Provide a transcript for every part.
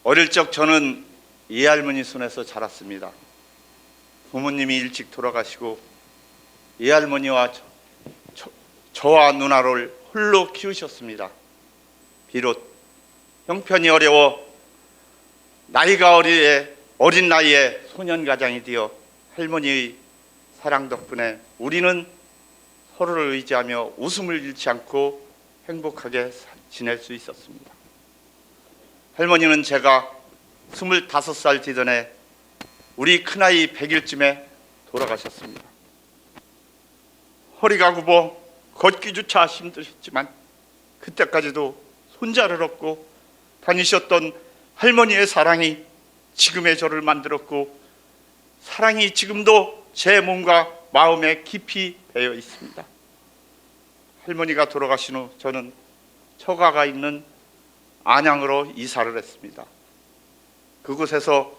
어릴 적 저는 예할머니 손에서 자랐습니다. 부모님이 일찍 돌아가시고 예할머니와 저와 누나를 홀로 키우셨습니다. 비록 형편이 어려워 나이가 어린 나이에 소년가장이 되어 할머니의 사랑 덕분에 우리는 서로를 의지하며 웃음을 잃지 않고 행복하게 지낼 수 있었습니다. 할머니는 제가 25살 되던 해 우리 큰아이 100일쯤에 돌아가셨습니다. 허리가 굽어 걷기조차 힘드셨지만 그때까지도 손자를 얻고 다니셨던 할머니의 사랑이 지금의 저를 만들었고, 사랑이 지금도 제 몸과 마음에 깊이 배어 있습니다. 할머니가 돌아가신 후 저는 처가가 있는 안양으로 이사를 했습니다. 그곳에서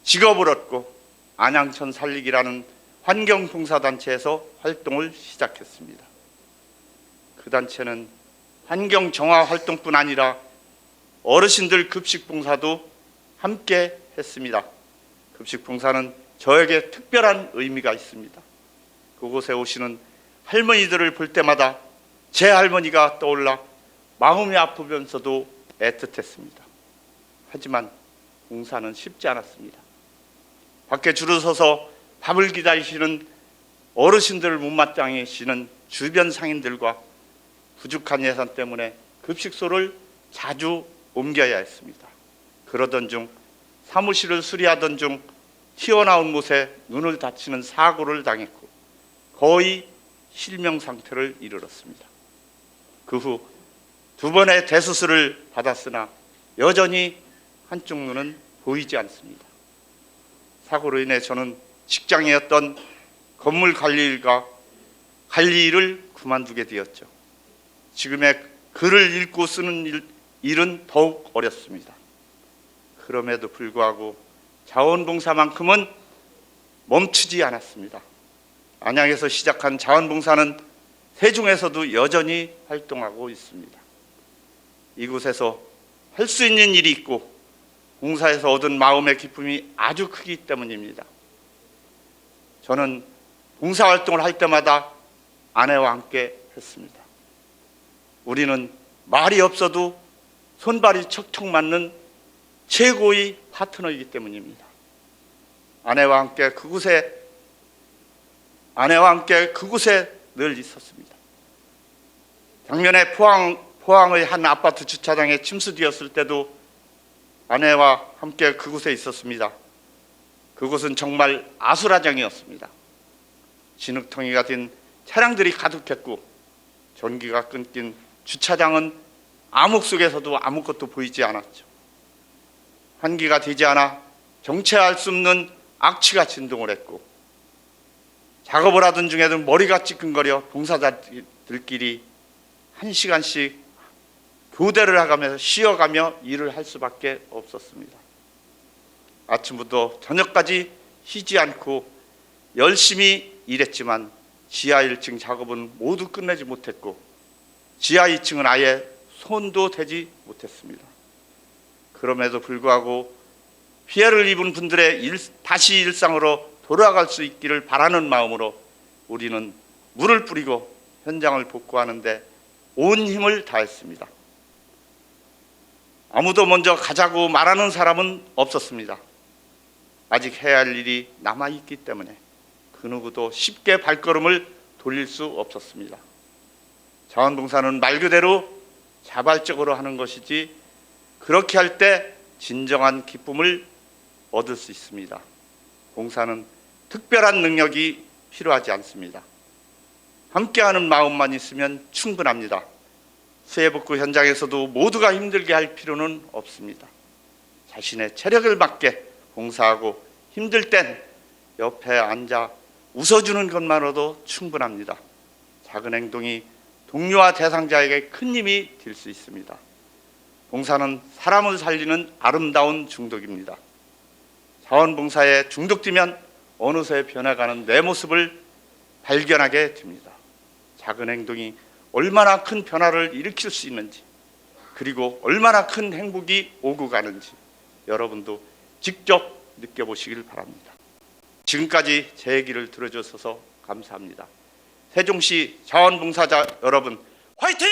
직업을 얻고 안양천 살리기라는 환경봉사단체에서 활동을 시작했습니다. 그 단체는 환경 정화 활동뿐 아니라 어르신들 급식 봉사도 함께 했습니다. 급식 봉사는 저에게 특별한 의미가 있습니다. 그곳에 오시는 할머니들을 볼 때마다 제 할머니가 떠올라 마음이 아프면서도 애틋했습니다. 하지만 봉사는 쉽지 않았습니다. 밖에 줄을 서서 밥을 기다리시는 어르신들을 못마땅해하시는 주변 상인들과 부족한 예산 때문에 급식소를 자주 옮겨야 했습니다. 그러던 중 사무실을 수리하던 중 튀어나온 못에 눈을 다치는 사고를 당했고 거의 실명 상태를 이르렀습니다. 그 후 2번의 대수술을 받았으나 여전히 한쪽 눈은 보이지 않습니다. 사고로 인해 저는 직장이었던 건물 관리 일을 그만두게 되었죠. 지금의 글을 읽고 쓰는 일은 더욱 어렵습니다. 그럼에도 불구하고 자원봉사만큼은 멈추지 않았습니다. 안양에서 시작한 자원봉사는 세종에서도 여전히 활동하고 있습니다. 이곳에서 할 수 있는 일이 있고 봉사에서 얻은 마음의 기쁨이 아주 크기 때문입니다. 저는 봉사활동을 할 때마다 아내와 함께 했습니다. 우리는 말이 없어도 손발이 척척 맞는 최고의 파트너이기 때문입니다. 아내와 함께 그곳에 늘 있었습니다. 작년에 포항의 한 아파트 주차장에 침수되었을 때도 아내와 함께 그곳에 있었습니다. 그곳은 정말 아수라장이었습니다. 진흙텅이가 된 차량들이 가득했고 전기가 끊긴 주차장은 암흑 속에서도 아무것도 보이지 않았죠. 환기가 되지 않아 정체할 수 없는 악취가 진동을 했고 작업을 하던 중에도 머리가 찌끈거려 봉사자들끼리 1시간씩 교대를 하면서 쉬어가며 일을 할 수밖에 없었습니다. 아침부터 저녁까지 쉬지 않고 열심히 일했지만 지하 1층 작업은 모두 끝내지 못했고 지하 2층은 아예 손도 대지 못했습니다. 그럼에도 불구하고 피해를 입은 분들의 다시 일상으로 돌아갈 수 있기를 바라는 마음으로 우리는 물을 뿌리고 현장을 복구하는데 온 힘을 다했습니다. 아무도 먼저 가자고 말하는 사람은 없었습니다. 아직 해야 할 일이 남아있기 때문에 그 누구도 쉽게 발걸음을 돌릴 수 없었습니다. 자원봉사는 말 그대로 자발적으로 하는 것이지 그렇게 할 때 진정한 기쁨을 얻을 수 있습니다. 봉사는 특별한 능력이 필요하지 않습니다. 함께하는 마음만 있으면 충분합니다. 수해복구 현장에서도 모두가 힘들게 할 필요는 없습니다. 자신의 체력을 맞게 봉사하고 힘들 땐 옆에 앉아 웃어주는 것만으로도 충분합니다. 작은 행동이 동료와 대상자에게 큰 힘이 될 수 있습니다. 봉사는 사람을 살리는 아름다운 중독입니다. 자원봉사에 중독되면 어느새 변해가는 내 모습을 발견하게 됩니다. 작은 행동이 얼마나 큰 변화를 일으킬 수 있는지, 그리고 얼마나 큰 행복이 오고 가는지 여러분도 직접 느껴보시길 바랍니다. 지금까지 제 얘기를 들어주셔서 감사합니다. 세종시 자원봉사자 여러분, 화이팅!